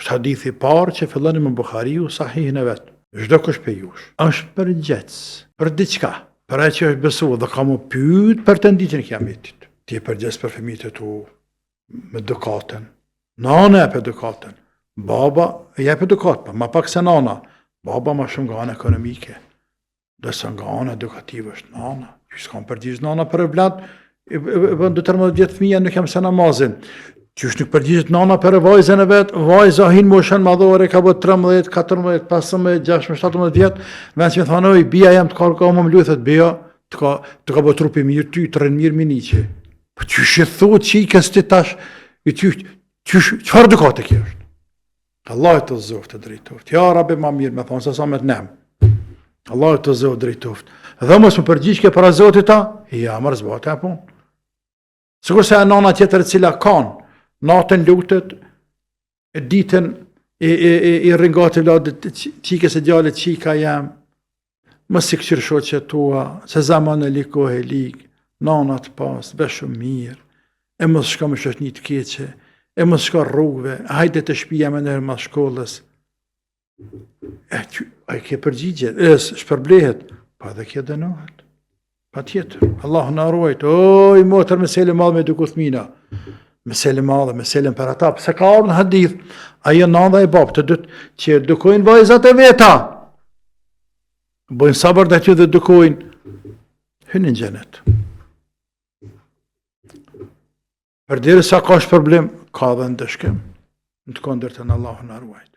është hadithi parë që fillon me Buhariu sahihin e vet. Çdo kush pe jush është përgjec për diçka, për atë që është besuar dhe ka më pyet për të ditën e Kiametit. Ti e përgjec për fëmijët e tu me edukatën. Nana e për edukatën. Baba e jep edukatën, ma pak se nana. Baba ma shumë nga ana ekonomike. Dërsa nga ana edukative është nana. Që s'kam përgjigj nana për e vlat, e bën 12 vjet fëmija nuk jam se namazin. Qysh nuk përgjigjet nana për e vajzën e vet, vajza hin moshën madhore, ka bërë 13, 14, 15, 16, 17 vjet, vend që më thonë, oj, bia jam të ka më mlythet, bia, të ka bërë trupi mirë ty, të rënë mirë miniqe. Po qysh e thot që i kësë ti tash, qëfar dukate kjo është? Allah të zoft të drejtoft. Ja, rabi ma mirë me thonë, se sa me të nem. Allah të zoft drejtoft. Dhe mos më përgjigj për Zotit ta, ja, më rëzbate e punë. Sigur se e nana tjetër cila kanë, natën lutet, ditën i rringati vladit qikës e djallit qika jam, më si këqyrë shoqe tua, se zaman e likohe lik, nana të pas, beshë mirë, e mos shka më shoqni të keqe, e mos shka rrugve, hajde të shpija me nërë mas shkollës. A i ke përgjigje, shpërblehet, pa dhe kje dënohet. Pa tjetër, Allah në arruajt, oj, motër me selim madhë me duku thmina, me selim madhë, me selim për ata, pëse ka orë në hadith, ajo nanda e babë të dytë që dukojnë vajzat e veta, bojnë sabër dhe ty dhe dukojnë, hynë në gjenet. Për dire sa ka është problem, ka dhe ndëshkem, në të kondër të në Allah në arruajt.